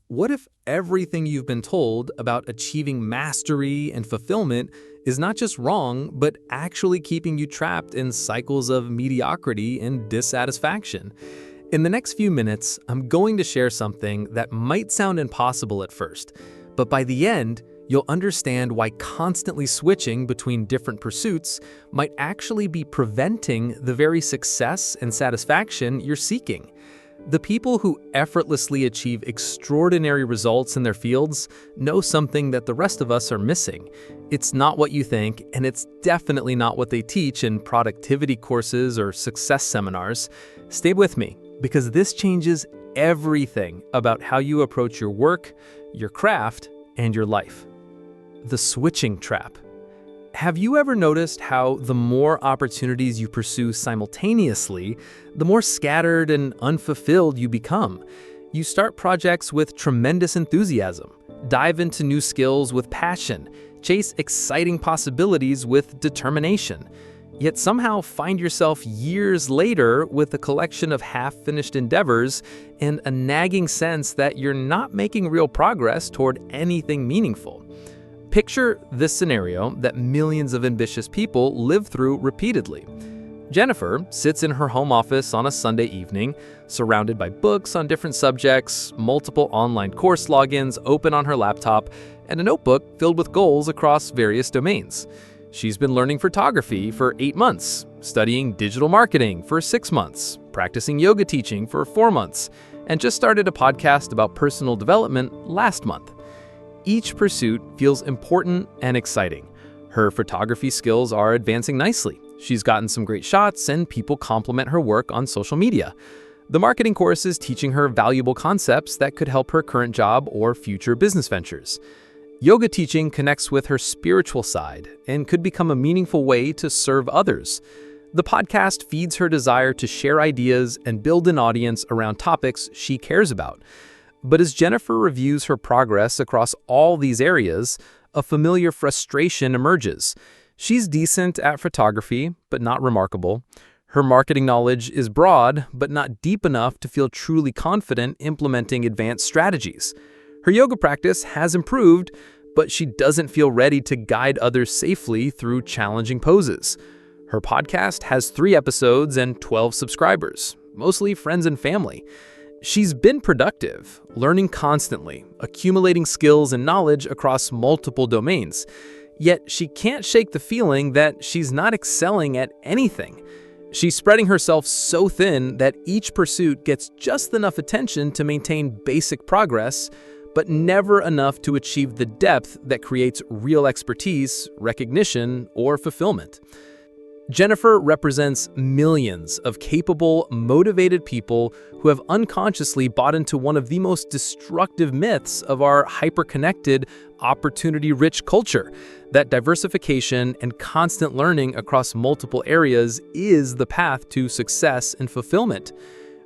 What if everything you've been told about achieving mastery and fulfillment is not just wrong, but actually keeping you trapped in cycles of mediocrity and dissatisfaction? In the next few minutes, I'm going to share something that might sound impossible at first, but by the end, you'll understand why constantly switching between different pursuits might actually be preventing the very success and satisfaction you're seeking. The people who effortlessly achieve extraordinary results in their fields know something that the rest of us are missing. It's not what you think, and it's definitely not what they teach in productivity courses or success seminars. Stay with me, because this changes everything about how you approach your work, your craft, and your life. The switching trap. Have you ever noticed how the more opportunities you pursue simultaneously, the more scattered and unfulfilled you become? You start projects with tremendous enthusiasm, dive into new skills with passion, chase exciting possibilities with determination, yet somehow find yourself years later with a collection of half-finished endeavors and a nagging sense that you're not making real progress toward anything meaningful. Picture this scenario that millions of ambitious people live through repeatedly. Jennifer sits in her home office on a Sunday evening, surrounded by books on different subjects, multiple online course logins open on her laptop, and a notebook filled with goals across various domains. She's been learning photography for 8 months, studying digital marketing for 6 months, practicing yoga teaching for 4 months, and just started a podcast about personal development last month. Each pursuit feels important and exciting. Her photography skills are advancing nicely. She's gotten some great shots and people compliment her work on social media. The marketing course is teaching her valuable concepts that could help her current job or future business ventures. Yoga teaching connects with her spiritual side and could become a meaningful way to serve others. The podcast feeds her desire to share ideas and build an audience around topics she cares about. But as Jennifer reviews her progress across all these areas, a familiar frustration emerges. She's decent at photography, but not remarkable. Her marketing knowledge is broad, but not deep enough to feel truly confident implementing advanced strategies. Her yoga practice has improved, but she doesn't feel ready to guide others safely through challenging poses. Her podcast has 3 episodes and 12 subscribers, mostly friends and family. She's been productive, learning constantly, accumulating skills and knowledge across multiple domains. Yet she can't shake the feeling that she's not excelling at anything. She's spreading herself so thin that each pursuit gets just enough attention to maintain basic progress, but never enough to achieve the depth that creates real expertise, recognition, or fulfillment. Jennifer represents millions of capable, motivated people who have unconsciously bought into one of the most destructive myths of our hyper-connected, opportunity-rich culture, that diversification and constant learning across multiple areas is the path to success and fulfillment.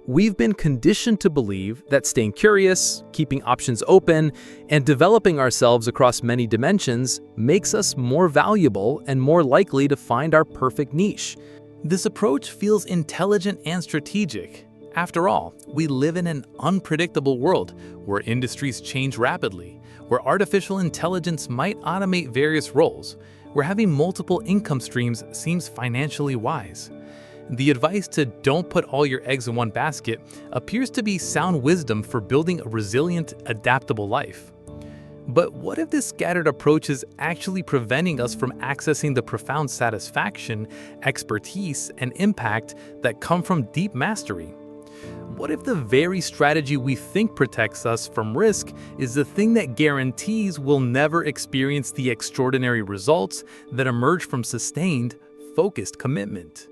We've been conditioned to believe that staying curious, keeping options open, and developing ourselves across many dimensions makes us more valuable and more likely to find our perfect niche. This approach feels intelligent and strategic. After all, we live in an unpredictable world where industries change rapidly, where artificial intelligence might automate various roles, where having multiple income streams seems financially wise. The advice to don't put all your eggs in one basket appears to be sound wisdom for building a resilient, adaptable life. But what if this scattered approach is actually preventing us from accessing the profound satisfaction, expertise, and impact that come from deep mastery? What if the very strategy we think protects us from risk is the thing that guarantees we'll never experience the extraordinary results that emerge from sustained, focused commitment?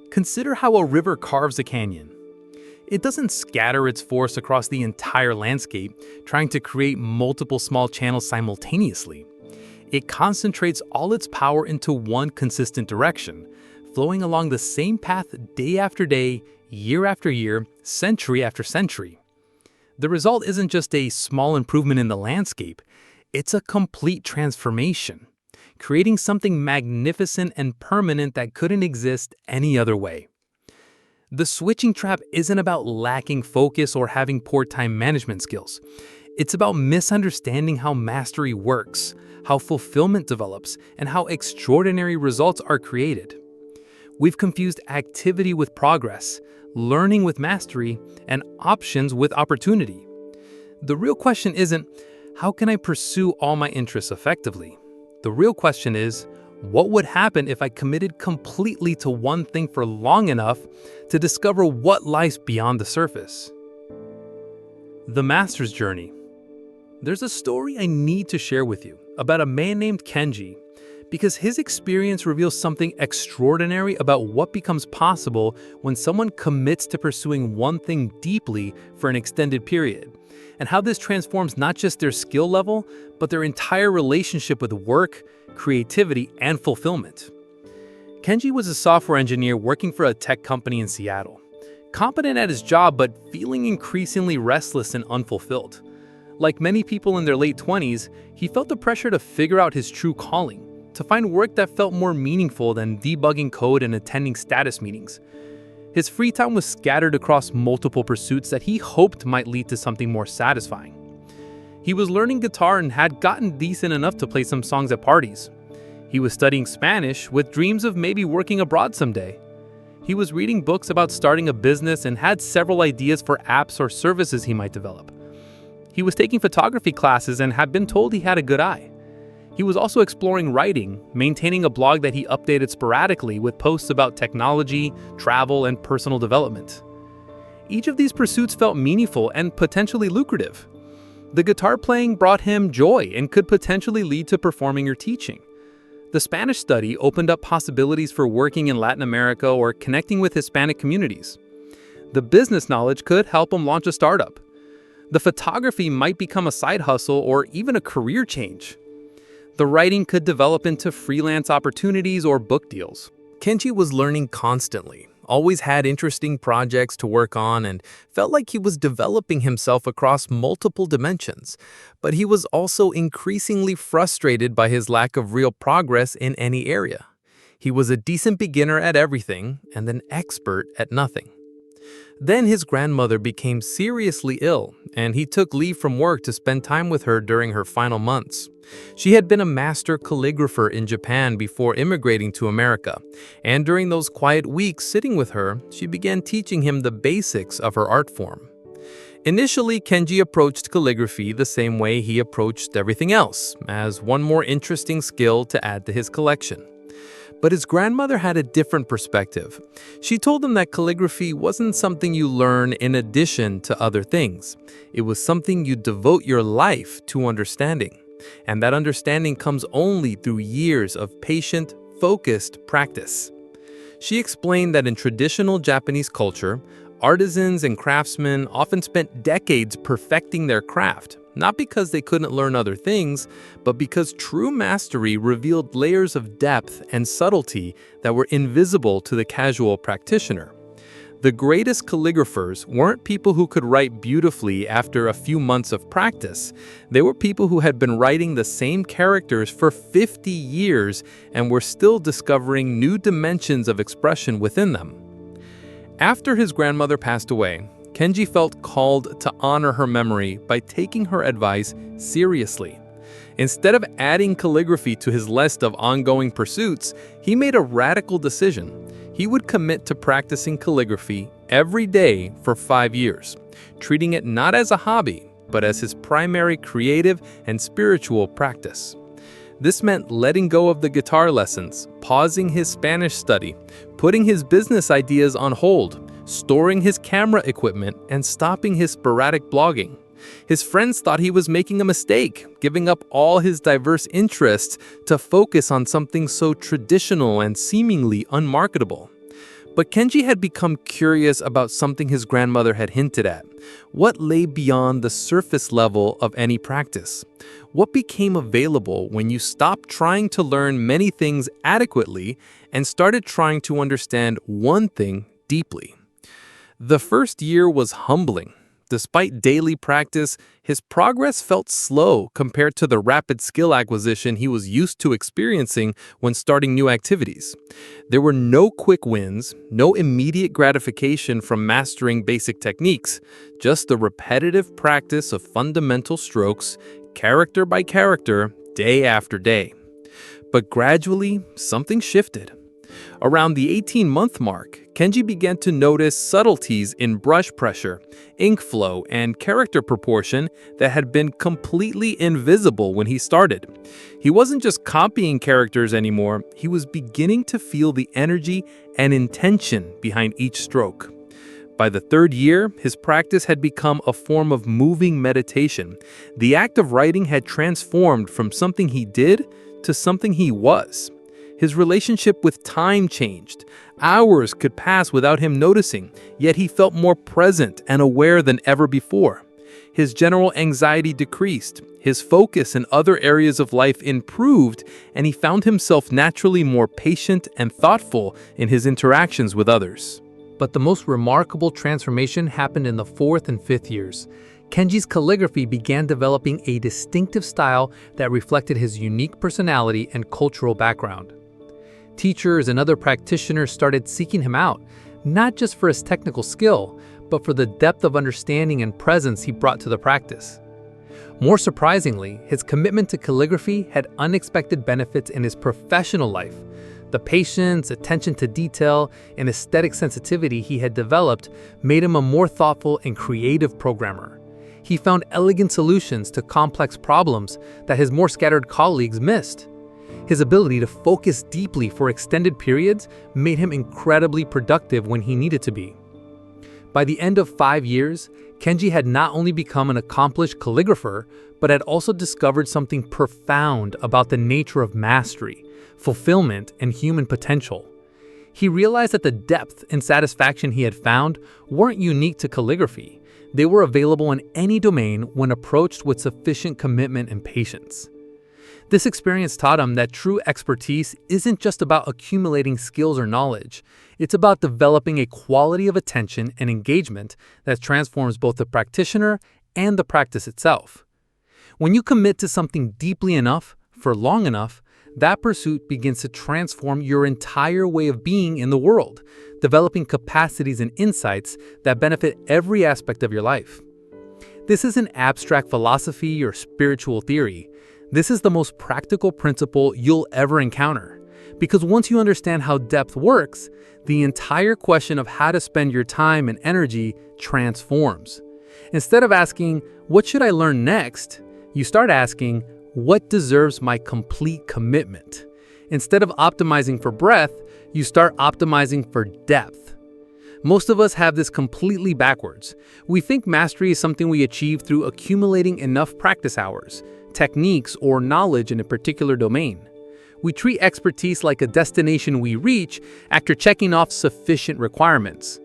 Consider how a river carves a canyon. It doesn't scatter its force across the entire landscape, trying to create multiple small channels simultaneously. It concentrates all its power into one consistent direction, flowing along the same path day after day, year after year, century after century. The result isn't just a small improvement in the landscape, it's a complete transformation, creating something magnificent and permanent that couldn't exist any other way. The switching trap isn't about lacking focus or having poor time management skills. It's about misunderstanding how mastery works, how fulfillment develops, and how extraordinary results are created. We've confused activity with progress, learning with mastery, and options with opportunity. The real question isn't, how can I pursue all my interests effectively? The real question is, what would happen if I committed completely to one thing for long enough to discover what lies beyond the surface? The Master's Journey. There's a story I need to share with you about a man named Kenji, because his experience reveals something extraordinary about what becomes possible when someone commits to pursuing one thing deeply for an extended period, and how this transforms not just their skill level, but their entire relationship with work, creativity, and fulfillment. Kenji was a software engineer working for a tech company in Seattle, competent at his job but feeling increasingly restless and unfulfilled. Like many people in their late 20s, he felt the pressure to figure out his true calling, to find work that felt more meaningful than debugging code and attending status meetings. His free time was scattered across multiple pursuits that he hoped might lead to something more satisfying. He was learning guitar and had gotten decent enough to play some songs at parties. He was studying Spanish with dreams of maybe working abroad someday. He was reading books about starting a business and had several ideas for apps or services he might develop. He was taking photography classes and had been told he had a good eye. He was also exploring writing, maintaining a blog that he updated sporadically with posts about technology, travel, and personal development. Each of these pursuits felt meaningful and potentially lucrative. The guitar playing brought him joy and could potentially lead to performing or teaching. The Spanish study opened up possibilities for working in Latin America or connecting with Hispanic communities. The business knowledge could help him launch a startup. The photography might become a side hustle or even a career change. The writing could develop into freelance opportunities or book deals. Kenji was learning constantly, always had interesting projects to work on, and felt like he was developing himself across multiple dimensions. But he was also increasingly frustrated by his lack of real progress in any area. He was a decent beginner at everything and an expert at nothing. Then his grandmother became seriously ill, and he took leave from work to spend time with her during her final months. She had been a master calligrapher in Japan before immigrating to America, and during those quiet weeks sitting with her, she began teaching him the basics of her art form. Initially, Kenji approached calligraphy the same way he approached everything else, as one more interesting skill to add to his collection. But his grandmother had a different perspective. She told him that calligraphy wasn't something you learn in addition to other things. It was something you devote your life to understanding. And that understanding comes only through years of patient, focused practice. She explained that in traditional Japanese culture, artisans and craftsmen often spent decades perfecting their craft, not because they couldn't learn other things, but because true mastery revealed layers of depth and subtlety that were invisible to the casual practitioner. The greatest calligraphers weren't people who could write beautifully after a few months of practice. They were people who had been writing the same characters for 50 years and were still discovering new dimensions of expression within them. After his grandmother passed away, Kenji felt called to honor her memory by taking her advice seriously. Instead of adding calligraphy to his list of ongoing pursuits, he made a radical decision. He would commit to practicing calligraphy every day for 5 years, treating it not as a hobby, but as his primary creative and spiritual practice. This meant letting go of the guitar lessons, pausing his Spanish study, putting his business ideas on hold, storing his camera equipment, and stopping his sporadic blogging. His friends thought he was making a mistake, giving up all his diverse interests to focus on something so traditional and seemingly unmarketable. But Kenji had become curious about something his grandmother had hinted at. What lay beyond the surface level of any practice? What became available when you stopped trying to learn many things adequately and started trying to understand one thing deeply? The first year was humbling, Despite daily practice, his progress felt slow compared to the rapid skill acquisition he was used to experiencing when starting new activities. There were no quick wins, no immediate gratification from mastering basic techniques, just the repetitive practice of fundamental strokes, character by character, day after day. But gradually, something shifted. Around the 18-month mark, Kenji began to notice subtleties in brush pressure, ink flow, and character proportion that had been completely invisible when he started. He wasn't just copying characters anymore, he was beginning to feel the energy and intention behind each stroke. By the third year, his practice had become a form of moving meditation. The act of writing had transformed from something he did to something he was. His relationship with time changed. Hours could pass without him noticing, yet he felt more present and aware than ever before. His general anxiety decreased, his focus in other areas of life improved, and he found himself naturally more patient and thoughtful in his interactions with others. But the most remarkable transformation happened in the 4th and 5th years. Kenji's calligraphy began developing a distinctive style that reflected his unique personality and cultural background. Teachers and other practitioners started seeking him out, not just for his technical skill, but for the depth of understanding and presence he brought to the practice. More surprisingly, his commitment to calligraphy had unexpected benefits in his professional life. The patience, attention to detail, and aesthetic sensitivity he had developed made him a more thoughtful and creative programmer. He found elegant solutions to complex problems that his more scattered colleagues missed. His ability to focus deeply for extended periods made him incredibly productive when he needed to be. By the end of 5 years, Kenji had not only become an accomplished calligrapher, but had also discovered something profound about the nature of mastery, fulfillment, and human potential. He realized that the depth and satisfaction he had found weren't unique to calligraphy. They were available in any domain when approached with sufficient commitment and patience. This experience taught him that true expertise isn't just about accumulating skills or knowledge. It's about developing a quality of attention and engagement that transforms both the practitioner and the practice itself. When you commit to something deeply enough, for long enough, that pursuit begins to transform your entire way of being in the world, developing capacities and insights that benefit every aspect of your life. This isn't abstract philosophy or spiritual theory. This is the most practical principle you'll ever encounter. Because once you understand how depth works, the entire question of how to spend your time and energy transforms. Instead of asking, "What should I learn next?" you start asking, "What deserves my complete commitment?" Instead of optimizing for breadth, you start optimizing for depth. Most of us have this completely backwards. We think mastery is something we achieve through accumulating enough practice hours, techniques, or knowledge in a particular domain. We treat expertise like a destination we reach after checking off sufficient requirements.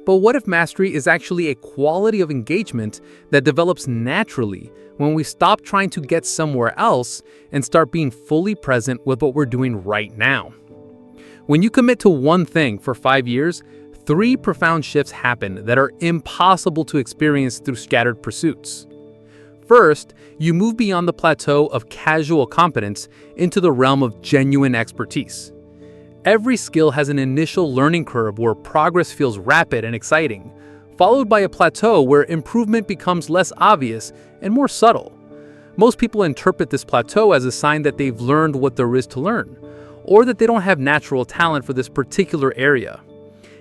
But what if mastery is actually a quality of engagement that develops naturally when we stop trying to get somewhere else and start being fully present with what we're doing right now? When you commit to one thing for 5 years, 3 profound shifts happen that are impossible to experience through scattered pursuits. First, you move beyond the plateau of casual competence into the realm of genuine expertise. Every skill has an initial learning curve where progress feels rapid and exciting, followed by a plateau where improvement becomes less obvious and more subtle. Most people interpret this plateau as a sign that they've learned what there is to learn, or that they don't have natural talent for this particular area.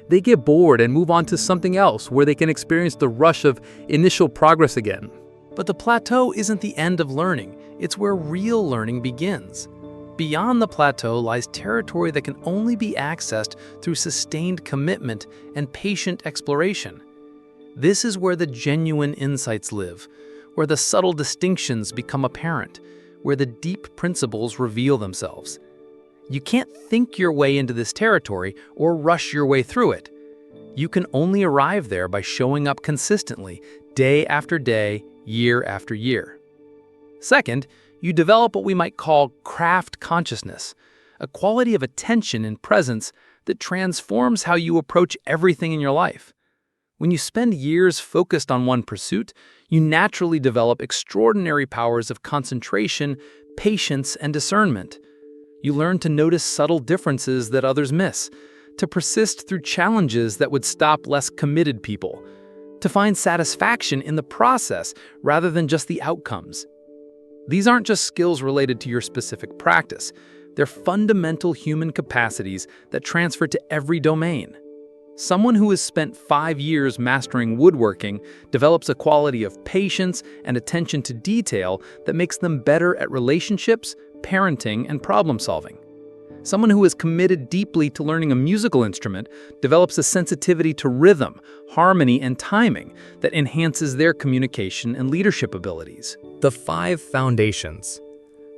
They get bored and move on to something else where they can experience the rush of initial progress again. But the plateau isn't the end of learning, it's where real learning begins. Beyond the plateau lies territory that can only be accessed through sustained commitment and patient exploration. This is where the genuine insights live, where the subtle distinctions become apparent, where the deep principles reveal themselves. You can't think your way into this territory or rush your way through it. You can only arrive there by showing up consistently, day after day, year after year. Second, you develop what we might call craft consciousness, a quality of attention and presence that transforms how you approach everything in your life. When you spend years focused on one pursuit, you naturally develop extraordinary powers of concentration, patience, and discernment. You learn to notice subtle differences that others miss, to persist through challenges that would stop less committed people, to find satisfaction in the process rather than just the outcomes. These aren't just skills related to your specific practice. They're fundamental human capacities that transfer to every domain. Someone who has spent 5 years mastering woodworking develops a quality of patience and attention to detail that makes them better at relationships, parenting, and problem-solving. Someone who is committed deeply to learning a musical instrument develops a sensitivity to rhythm, harmony, and timing that enhances their communication and leadership abilities. The 5 foundations.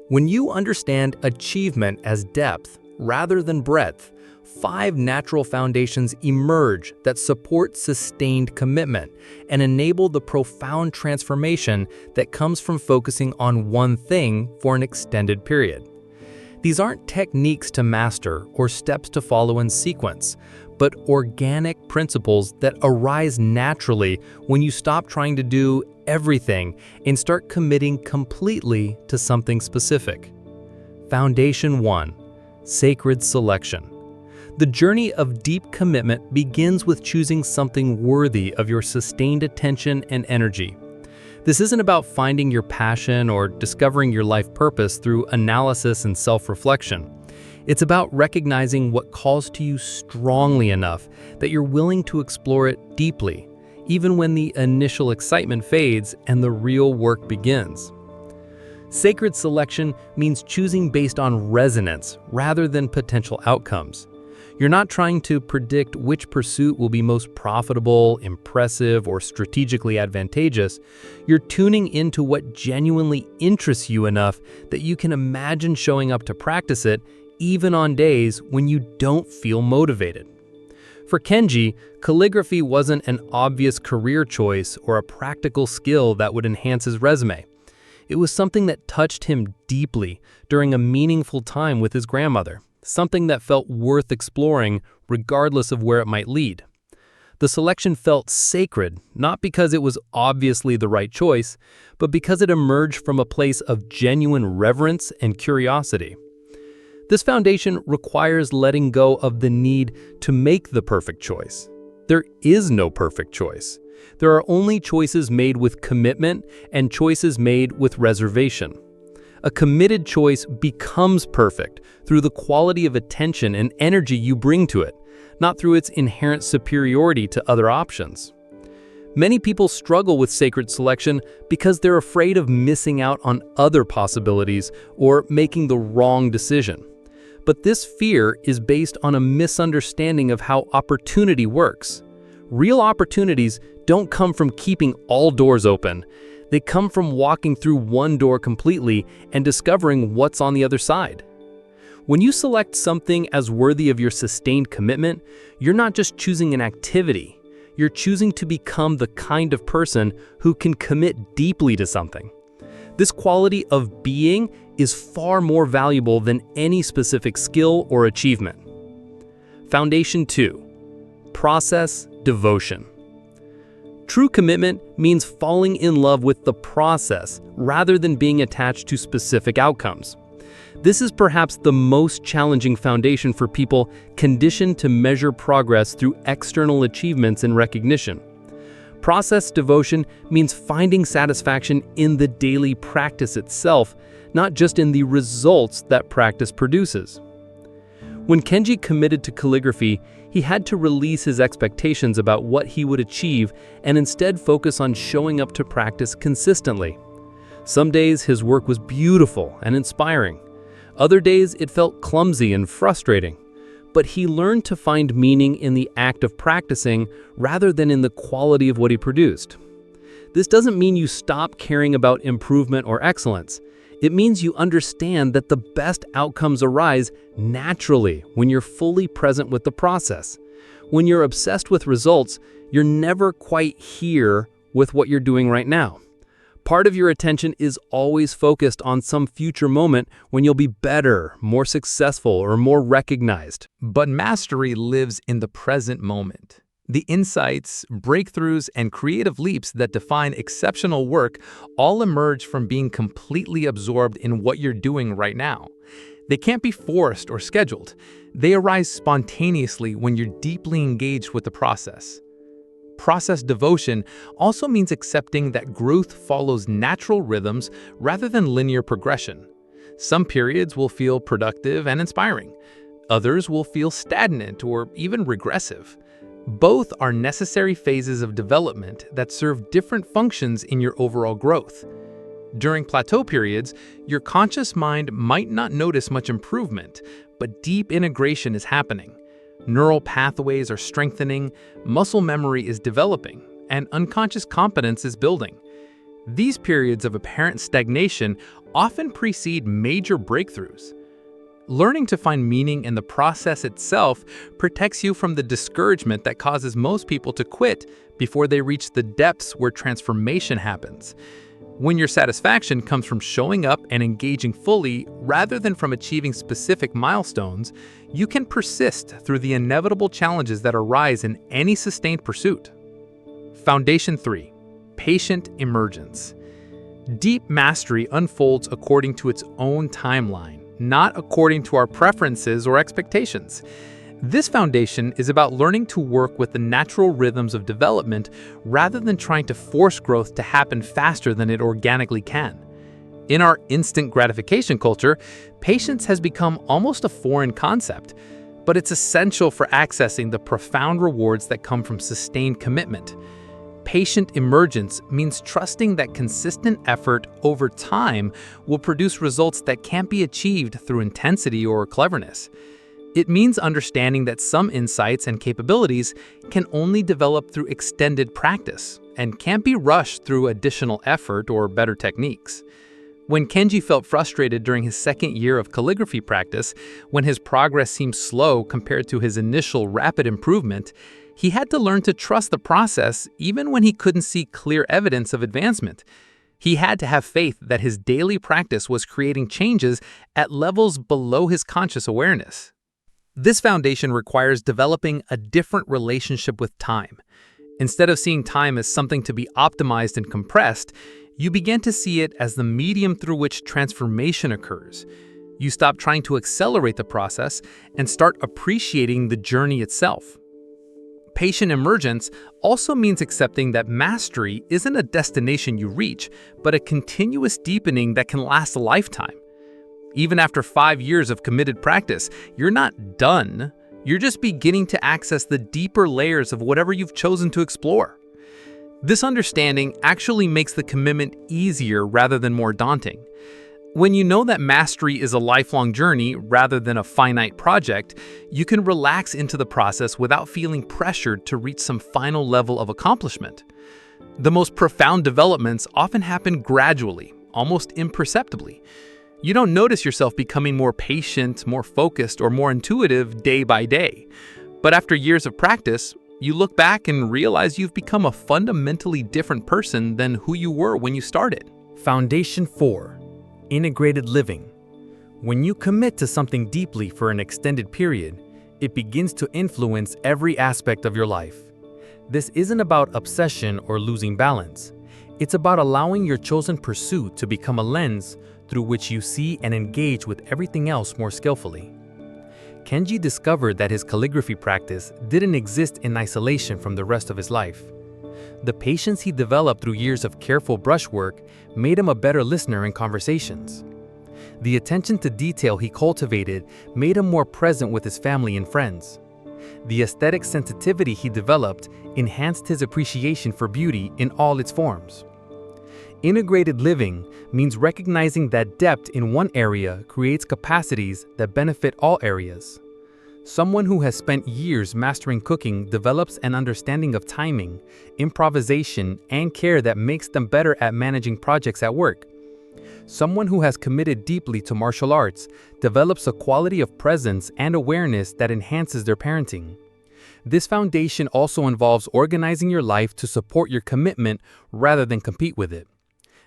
When you understand achievement as depth rather than breadth, 5 natural foundations emerge that support sustained commitment and enable the profound transformation that comes from focusing on one thing for an extended period. These aren't techniques to master or steps to follow in sequence, but organic principles that arise naturally when you stop trying to do everything and start committing completely to something specific. Foundation 1. Sacred selection. The journey of deep commitment begins with choosing something worthy of your sustained attention and energy. This isn't about finding your passion or discovering your life purpose through analysis and self-reflection. It's about recognizing what calls to you strongly enough that you're willing to explore it deeply, even when the initial excitement fades and the real work begins. Sacred selection means choosing based on resonance rather than potential outcomes. You're not trying to predict which pursuit will be most profitable, impressive, or strategically advantageous. You're tuning into what genuinely interests you enough that you can imagine showing up to practice it even on days when you don't feel motivated. For Kenji, calligraphy wasn't an obvious career choice or a practical skill that would enhance his resume. It was something that touched him deeply during a meaningful time with his grandmother. Something that felt worth exploring regardless of where it might lead. The selection felt sacred, not because it was obviously the right choice, but because it emerged from a place of genuine reverence and curiosity. This foundation requires letting go of the need to make the perfect choice. There is no perfect choice. There are only choices made with commitment and choices made with reservation. A committed choice becomes perfect through the quality of attention and energy you bring to it, not through its inherent superiority to other options. Many people struggle with sacred selection because they're afraid of missing out on other possibilities or making the wrong decision. But this fear is based on a misunderstanding of how opportunity works. Real opportunities don't come from keeping all doors open. They come from walking through one door completely and discovering what's on the other side. When you select something as worthy of your sustained commitment, you're not just choosing an activity. You're choosing to become the kind of person who can commit deeply to something. This quality of being is far more valuable than any specific skill or achievement. Foundation 2. Process devotion. True commitment means falling in love with the process rather than being attached to specific outcomes. This is perhaps the most challenging foundation for people conditioned to measure progress through external achievements and recognition. Process devotion means finding satisfaction in the daily practice itself, not just in the results that practice produces. When Kenji committed to calligraphy, he had to release his expectations about what he would achieve and instead focus on showing up to practice consistently. Some days his work was beautiful and inspiring. Other days it felt clumsy and frustrating. But he learned to find meaning in the act of practicing rather than in the quality of what he produced. This doesn't mean you stop caring about improvement or excellence. It means you understand that the best outcomes arise naturally when you're fully present with the process. When you're obsessed with results, you're never quite here with what you're doing right now. Part of your attention is always focused on some future moment when you'll be better, more successful, or more recognized. But mastery lives in the present moment. The insights, breakthroughs, and creative leaps that define exceptional work all emerge from being completely absorbed in what you're doing right now. They can't be forced or scheduled. They arise spontaneously when you're deeply engaged with the process. Process devotion also means accepting that growth follows natural rhythms rather than linear progression. Some periods will feel productive and inspiring. Others will feel stagnant or even regressive. Both are necessary phases of development that serve different functions in your overall growth. During plateau periods, your conscious mind might not notice much improvement, but deep integration is happening. Neural pathways are strengthening, muscle memory is developing, and unconscious competence is building. These periods of apparent stagnation often precede major breakthroughs. Learning to find meaning in the process itself protects you from the discouragement that causes most people to quit before they reach the depths where transformation happens. When your satisfaction comes from showing up and engaging fully rather than from achieving specific milestones, you can persist through the inevitable challenges that arise in any sustained pursuit. Foundation 3. Patient emergence. Deep mastery unfolds according to its own timeline, not according to our preferences or expectations. This foundation is about learning to work with the natural rhythms of development rather than trying to force growth to happen faster than it organically can. In our instant gratification culture, patience has become almost a foreign concept, but it's essential for accessing the profound rewards that come from sustained commitment. Patient emergence means trusting that consistent effort over time will produce results that can't be achieved through intensity or cleverness. It means understanding that some insights and capabilities can only develop through extended practice and can't be rushed through additional effort or better techniques. When Kenji felt frustrated during his second year of calligraphy practice, when his progress seemed slow compared to his initial rapid improvement, he had to learn to trust the process even when he couldn't see clear evidence of advancement. He had to have faith that his daily practice was creating changes at levels below his conscious awareness. This foundation requires developing a different relationship with time. Instead of seeing time as something to be optimized and compressed, you begin to see it as the medium through which transformation occurs. You stop trying to accelerate the process and start appreciating the journey itself. Patient emergence also means accepting that mastery isn't a destination you reach, but a continuous deepening that can last a lifetime. Even after 5 years of committed practice, you're not done. You're just beginning to access the deeper layers of whatever you've chosen to explore. This understanding actually makes the commitment easier rather than more daunting. When you know that mastery is a lifelong journey rather than a finite project, you can relax into the process without feeling pressured to reach some final level of accomplishment. The most profound developments often happen gradually, almost imperceptibly. You don't notice yourself becoming more patient, more focused, or more intuitive day by day. But after years of practice, you look back and realize you've become a fundamentally different person than who you were when you started. Foundation 4. Integrated living. When you commit to something deeply for an extended period, it begins to influence every aspect of your life. This isn't about obsession or losing balance. It's about allowing your chosen pursuit to become a lens through which you see and engage with everything else more skillfully. Kenji discovered that his calligraphy practice didn't exist in isolation from the rest of his life. The patience he developed through years of careful brushwork made him a better listener in conversations. The attention to detail he cultivated made him more present with his family and friends. The aesthetic sensitivity he developed enhanced his appreciation for beauty in all its forms. Integrated living means recognizing that depth in one area creates capacities that benefit all areas. Someone who has spent years mastering cooking develops an understanding of timing, improvisation, and care that makes them better at managing projects at work. Someone who has committed deeply to martial arts develops a quality of presence and awareness that enhances their parenting. This foundation also involves organizing your life to support your commitment rather than compete with it.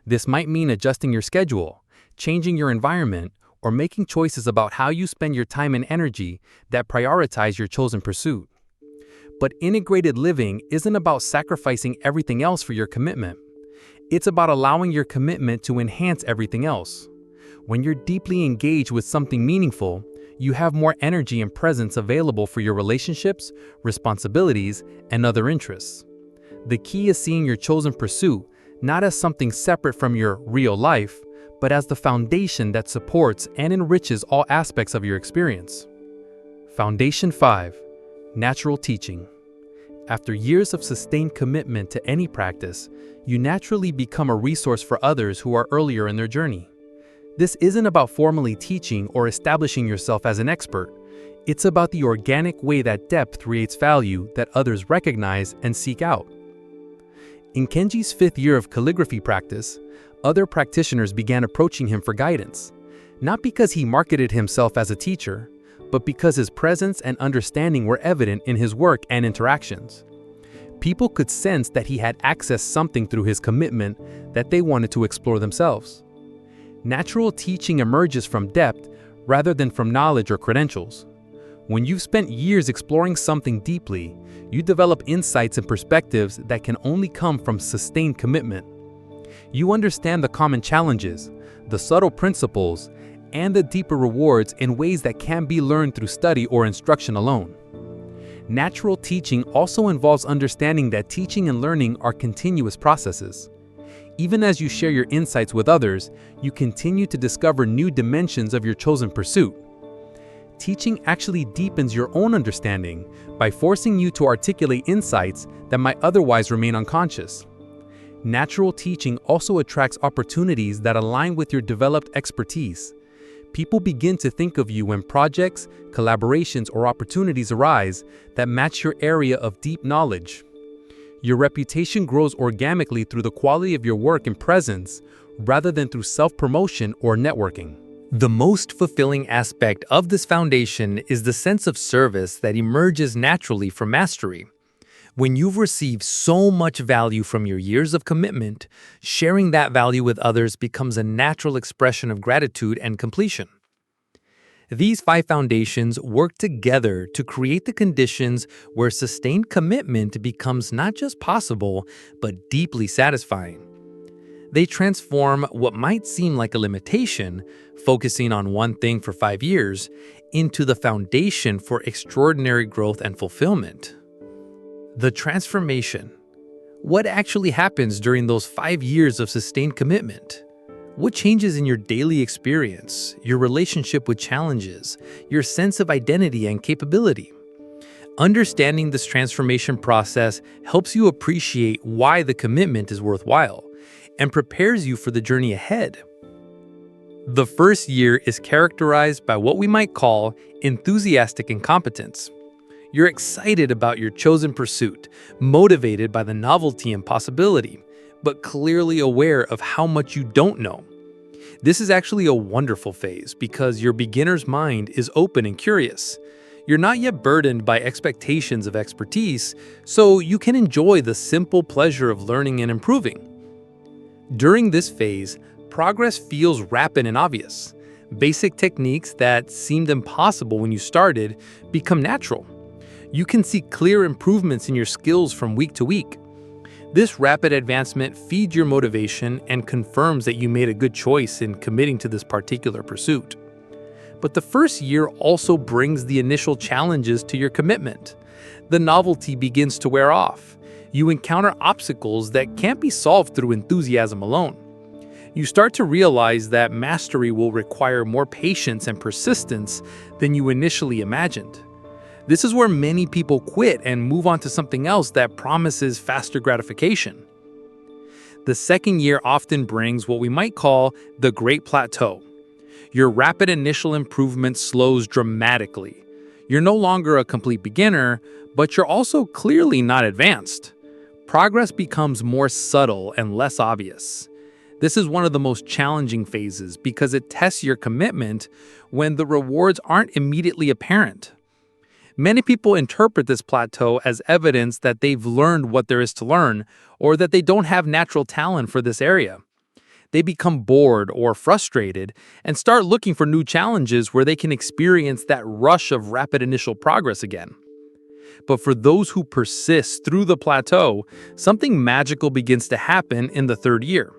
This might mean adjusting your schedule, changing your environment, or making choices about how you spend your time and energy that prioritize your chosen pursuit. But integrated living isn't about sacrificing everything else for your commitment. It's about allowing your commitment to enhance everything else. When you're deeply engaged with something meaningful, you have more energy and presence available for your relationships, responsibilities, and other interests. The key is seeing your chosen pursuit not as something separate from your real life, but as the foundation that supports and enriches all aspects of your experience. Foundation 5. Natural teaching. After years of sustained commitment to any practice, you naturally become a resource for others who are earlier in their journey. This isn't about formally teaching or establishing yourself as an expert. It's about the organic way that depth creates value that others recognize and seek out. In Kenji's 5th year of calligraphy practice, other practitioners began approaching him for guidance, not because he marketed himself as a teacher, but because his presence and understanding were evident in his work and interactions. People could sense that he had accessed something through his commitment that they wanted to explore themselves. Natural teaching emerges from depth rather than from knowledge or credentials. When you've spent years exploring something deeply, you develop insights and perspectives that can only come from sustained commitment. You understand the common challenges, the subtle principles, and the deeper rewards in ways that can't be learned through study or instruction alone. Natural teaching also involves understanding that teaching and learning are continuous processes. Even as you share your insights with others, you continue to discover new dimensions of your chosen pursuit. Teaching actually deepens your own understanding by forcing you to articulate insights that might otherwise remain unconscious. Natural teaching also attracts opportunities that align with your developed expertise. People begin to think of you when projects, collaborations, or opportunities arise that match your area of deep knowledge. Your reputation grows organically through the quality of your work and presence, rather than through self-promotion or networking. The most fulfilling aspect of this foundation is the sense of service that emerges naturally from mastery. When you've received so much value from your years of commitment, sharing that value with others becomes a natural expression of gratitude and completion. These 5 foundations work together to create the conditions where sustained commitment becomes not just possible, but deeply satisfying. They transform what might seem like a limitation, focusing on one thing for 5 years, into the foundation for extraordinary growth and fulfillment. The transformation. What actually happens during those 5 years of sustained commitment? What changes in your daily experience, your relationship with challenges, your sense of identity and capability? Understanding this transformation process helps you appreciate why the commitment is worthwhile and prepares you for the journey ahead. The first year is characterized by what we might call enthusiastic incompetence. You're excited about your chosen pursuit, motivated by the novelty and possibility, but clearly aware of how much you don't know. This is actually a wonderful phase because your beginner's mind is open and curious. You're not yet burdened by expectations of expertise, so you can enjoy the simple pleasure of learning and improving. During this phase, progress feels rapid and obvious. Basic techniques that seemed impossible when you started become natural. You can see clear improvements in your skills from week to week. This rapid advancement feeds your motivation and confirms that you made a good choice in committing to this particular pursuit. But the first year also brings the initial challenges to your commitment. The novelty begins to wear off. You encounter obstacles that can't be solved through enthusiasm alone. You start to realize that mastery will require more patience and persistence than you initially imagined. This is where many people quit and move on to something else that promises faster gratification. The second year often brings what we might call the Great Plateau. Your rapid initial improvement slows dramatically. You're no longer a complete beginner, but you're also clearly not advanced. Progress becomes more subtle and less obvious. This is one of the most challenging phases because it tests your commitment when the rewards aren't immediately apparent. Many people interpret this plateau as evidence that they've learned what there is to learn, or that they don't have natural talent for this area. They become bored or frustrated and start looking for new challenges where they can experience that rush of rapid initial progress again. But for those who persist through the plateau, something magical begins to happen in the third year.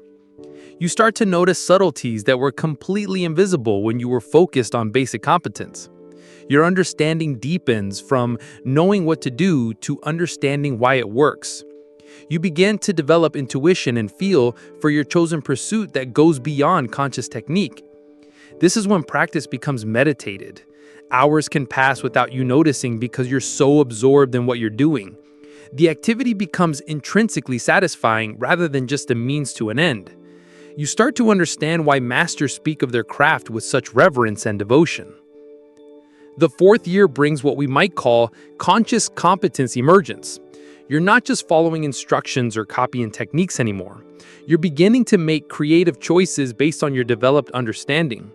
You start to notice subtleties that were completely invisible when you were focused on basic competence. Your understanding deepens from knowing what to do to understanding why it works. You begin to develop intuition and feel for your chosen pursuit that goes beyond conscious technique. This is when practice becomes meditated. Hours can pass without you noticing because you're so absorbed in what you're doing. The activity becomes intrinsically satisfying rather than just a means to an end. You start to understand why masters speak of their craft with such reverence and devotion. The fourth year brings what we might call conscious competence emergence. You're not just following instructions or copying techniques anymore. You're beginning to make creative choices based on your developed understanding.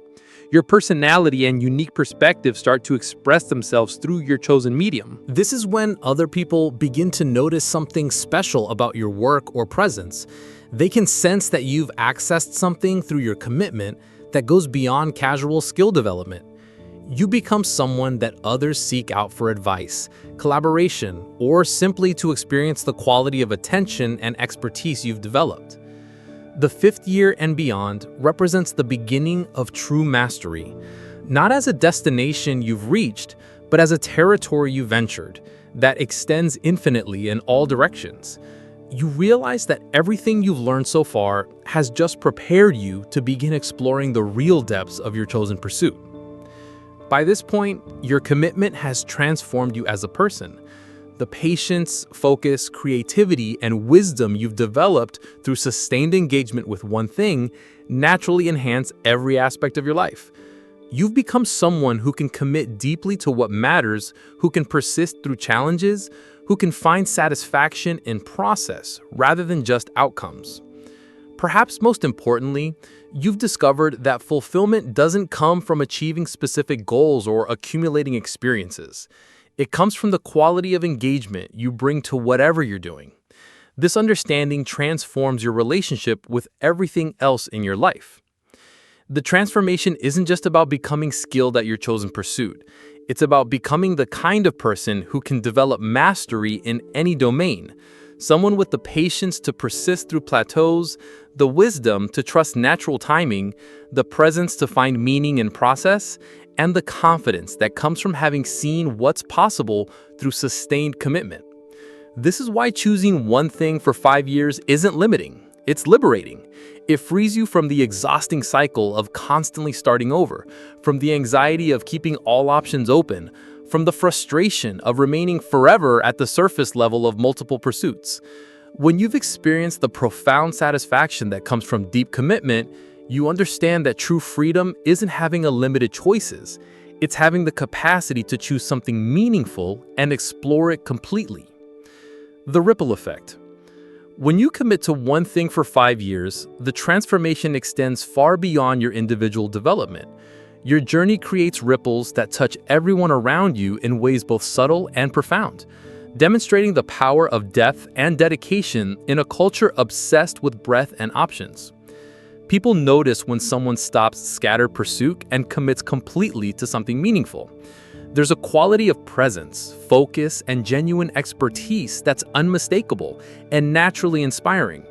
Your personality and unique perspective start to express themselves through your chosen medium. This is when other people begin to notice something special about your work or presence. They can sense that you've accessed something through your commitment that goes beyond casual skill development. You become someone that others seek out for advice, collaboration, or simply to experience the quality of attention and expertise you've developed. The fifth year and beyond represents the beginning of true mastery, not as a destination you've reached, but as a territory you ventured that extends infinitely in all directions. You realize that everything you've learned so far has just prepared you to begin exploring the real depths of your chosen pursuit. By this point, your commitment has transformed you as a person. The patience, focus, creativity, and wisdom you've developed through sustained engagement with one thing naturally enhance every aspect of your life. You've become someone who can commit deeply to what matters, who can persist through challenges, who can find satisfaction in process rather than just outcomes. Perhaps most importantly, you've discovered that fulfillment doesn't come from achieving specific goals or accumulating experiences. It comes from the quality of engagement you bring to whatever you're doing. This understanding transforms your relationship with everything else in your life. The transformation isn't just about becoming skilled at your chosen pursuit. It's about becoming the kind of person who can develop mastery in any domain. Someone with the patience to persist through plateaus, the wisdom to trust natural timing, the presence to find meaning in process, and the confidence that comes from having seen what's possible through sustained commitment. This is why choosing one thing for 5 years isn't limiting, it's liberating. It frees you from the exhausting cycle of constantly starting over, from the anxiety of keeping all options open, from the frustration of remaining forever at the surface level of multiple pursuits. When you've experienced the profound satisfaction that comes from deep commitment, you understand that true freedom isn't having unlimited choices. It's having the capacity to choose something meaningful and explore it completely. The ripple effect. When you commit to one thing for 5 years, the transformation extends far beyond your individual development. Your journey creates ripples that touch everyone around you in ways both subtle and profound, demonstrating the power of depth and dedication in a culture obsessed with breadth and options. People notice when someone stops scattered pursuit and commits completely to something meaningful. There's a quality of presence, focus, and genuine expertise that's unmistakable and naturally inspiring.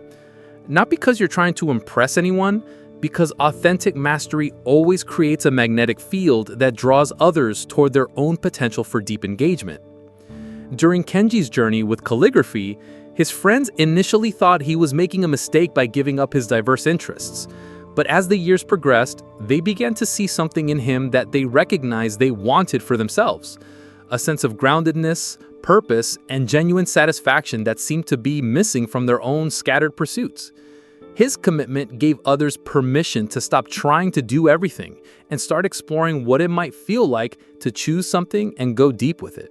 Not because you're trying to impress anyone, because authentic mastery always creates a magnetic field that draws others toward their own potential for deep engagement. During Kenji's journey with calligraphy, his friends initially thought he was making a mistake by giving up his diverse interests. But as the years progressed, they began to see something in him that they recognized they wanted for themselves. A sense of groundedness, purpose, and genuine satisfaction that seemed to be missing from their own scattered pursuits. His commitment gave others permission to stop trying to do everything and start exploring what it might feel like to choose something and go deep with it.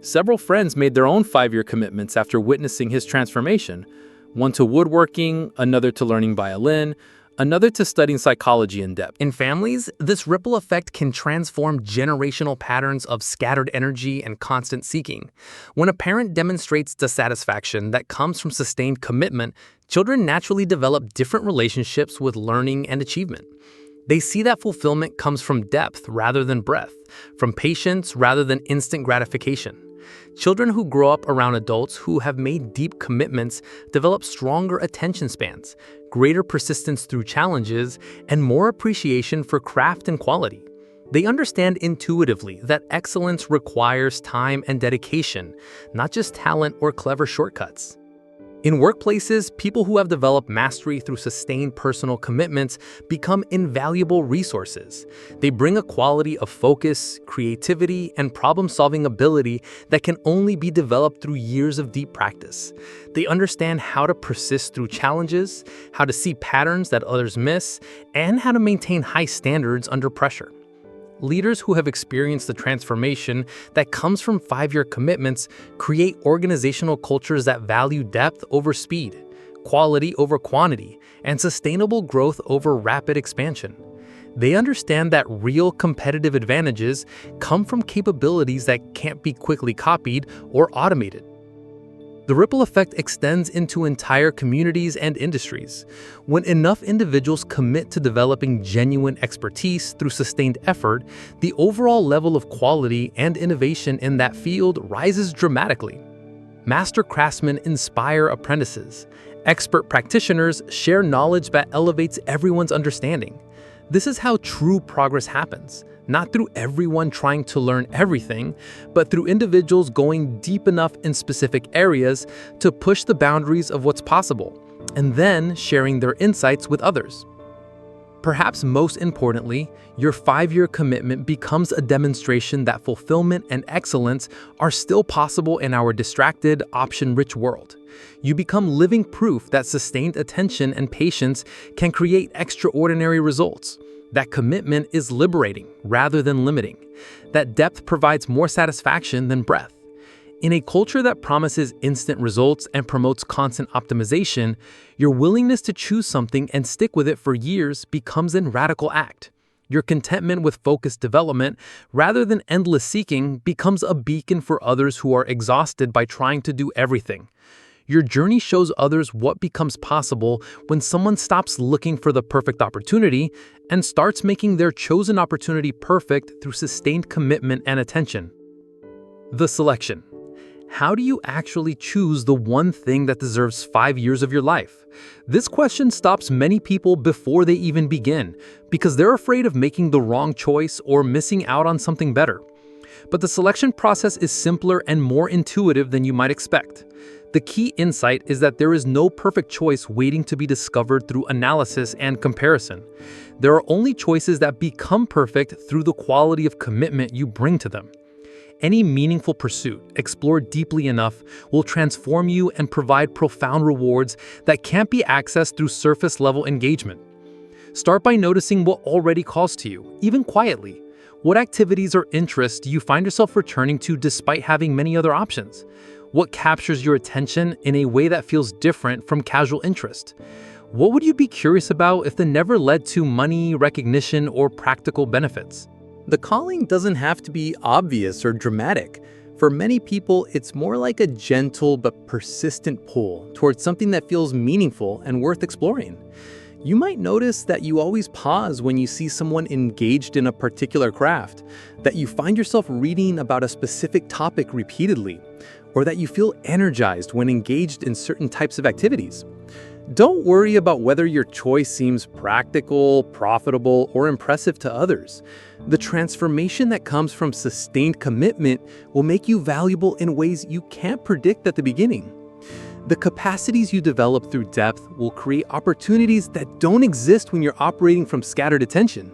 Several friends made their own 5-year commitments after witnessing his transformation, one to woodworking, another to learning violin, another to studying psychology in depth. In families, this ripple effect can transform generational patterns of scattered energy and constant seeking. When a parent demonstrates dissatisfaction that comes from sustained commitment, children naturally develop different relationships with learning and achievement. They see that fulfillment comes from depth rather than breadth, from patience rather than instant gratification. Children who grow up around adults who have made deep commitments develop stronger attention spans, greater persistence through challenges, and more appreciation for craft and quality. They understand intuitively that excellence requires time and dedication, not just talent or clever shortcuts. In workplaces, people who have developed mastery through sustained personal commitments become invaluable resources. They bring a quality of focus, creativity, and problem-solving ability that can only be developed through years of deep practice. They understand how to persist through challenges, how to see patterns that others miss, and how to maintain high standards under pressure. Leaders who have experienced the transformation that comes from 5-year commitments create organizational cultures that value depth over speed, quality over quantity, and sustainable growth over rapid expansion. They understand that real competitive advantages come from capabilities that can't be quickly copied or automated. The ripple effect extends into entire communities and industries. When enough individuals commit to developing genuine expertise through sustained effort, the overall level of quality and innovation in that field rises dramatically. Master craftsmen inspire apprentices. Expert practitioners share knowledge that elevates everyone's understanding. This is how true progress happens. Not through everyone trying to learn everything, but through individuals going deep enough in specific areas to push the boundaries of what's possible, and then sharing their insights with others. Perhaps most importantly, your 5-year commitment becomes a demonstration that fulfillment and excellence are still possible in our distracted, option-rich world. You become living proof that sustained attention and patience can create extraordinary results. That commitment is liberating rather than limiting. That depth provides more satisfaction than breadth. In a culture that promises instant results and promotes constant optimization, your willingness to choose something and stick with it for years becomes a radical act. Your contentment with focused development, rather than endless seeking, becomes a beacon for others who are exhausted by trying to do everything. Your journey shows others what becomes possible when someone stops looking for the perfect opportunity and starts making their chosen opportunity perfect through sustained commitment and attention. The selection. How do you actually choose the one thing that deserves 5 years of your life? This question stops many people before they even begin, because they're afraid of making the wrong choice or missing out on something better. But the selection process is simpler and more intuitive than you might expect. The key insight is that there is no perfect choice waiting to be discovered through analysis and comparison. There are only choices that become perfect through the quality of commitment you bring to them. Any meaningful pursuit, explored deeply enough, will transform you and provide profound rewards that can't be accessed through surface-level engagement. Start by noticing what already calls to you, even quietly. What activities or interests do you find yourself returning to despite having many other options? What captures your attention in a way that feels different from casual interest? What would you be curious about if they never led to money, recognition, or practical benefits? The calling doesn't have to be obvious or dramatic. For many people, it's more like a gentle but persistent pull towards something that feels meaningful and worth exploring. You might notice that you always pause when you see someone engaged in a particular craft, that you find yourself reading about a specific topic repeatedly, or that you feel energized when engaged in certain types of activities. Don't worry about whether your choice seems practical, profitable, or impressive to others. The transformation that comes from sustained commitment will make you valuable in ways you can't predict at the beginning. The capacities you develop through depth will create opportunities that don't exist when you're operating from scattered attention.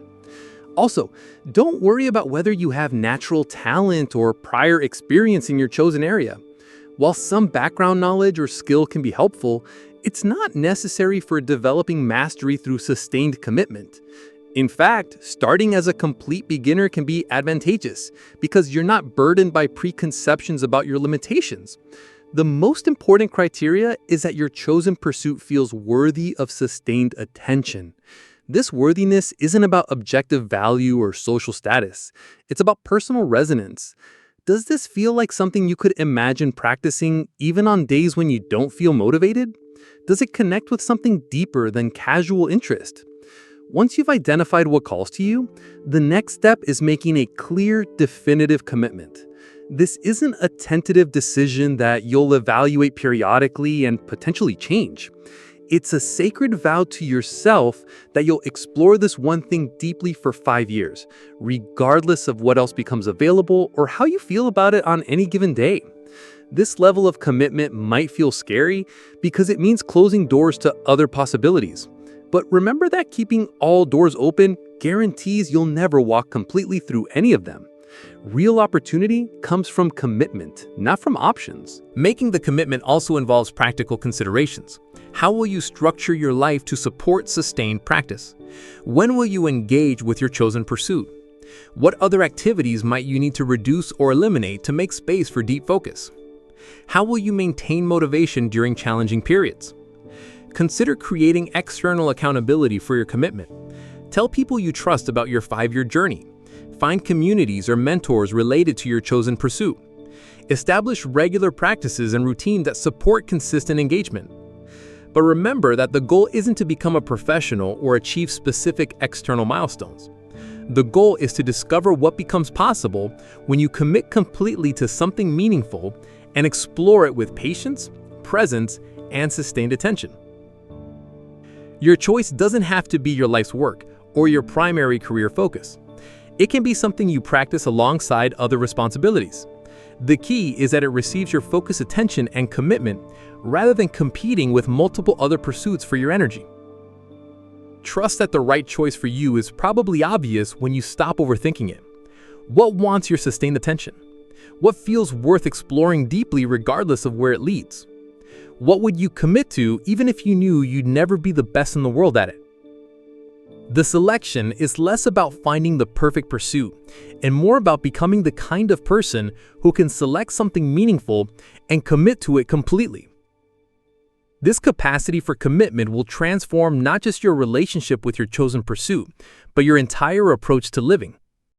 Also, don't worry about whether you have natural talent or prior experience in your chosen area. While some background knowledge or skill can be helpful, it's not necessary for developing mastery through sustained commitment. In fact, starting as a complete beginner can be advantageous because you're not burdened by preconceptions about your limitations. The most important criteria is that your chosen pursuit feels worthy of sustained attention. This worthiness isn't about objective value or social status. It's about personal resonance. Does this feel like something you could imagine practicing even on days when you don't feel motivated? Does it connect with something deeper than casual interest? Once you've identified what calls to you, the next step is making a clear, definitive commitment. This isn't a tentative decision that you'll evaluate periodically and potentially change. It's a sacred vow to yourself that you'll explore this one thing deeply for 5 years, regardless of what else becomes available or how you feel about it on any given day. This level of commitment might feel scary because it means closing doors to other possibilities. But remember that keeping all doors open guarantees you'll never walk completely through any of them. Real opportunity comes from commitment, not from options. Making the commitment also involves practical considerations. How will you structure your life to support sustained practice? When will you engage with your chosen pursuit? What other activities might you need to reduce or eliminate to make space for deep focus? How will you maintain motivation during challenging periods? Consider creating external accountability for your commitment. Tell people you trust about your 5-year journey. Find communities or mentors related to your chosen pursuit. Establish regular practices and routines that support consistent engagement. But remember that the goal isn't to become a professional or achieve specific external milestones. The goal is to discover what becomes possible when you commit completely to something meaningful and explore it with patience, presence, and sustained attention. Your choice doesn't have to be your life's work or your primary career focus. It can be something you practice alongside other responsibilities. The key is that it receives your focused attention and commitment rather than competing with multiple other pursuits for your energy. Trust that the right choice for you is probably obvious when you stop overthinking it. What wants your sustained attention? What feels worth exploring deeply regardless of where it leads? What would you commit to even if you knew you'd never be the best in the world at it? The selection is less about finding the perfect pursuit and more about becoming the kind of person who can select something meaningful and commit to it completely. This capacity for commitment will transform not just your relationship with your chosen pursuit, but your entire approach to living.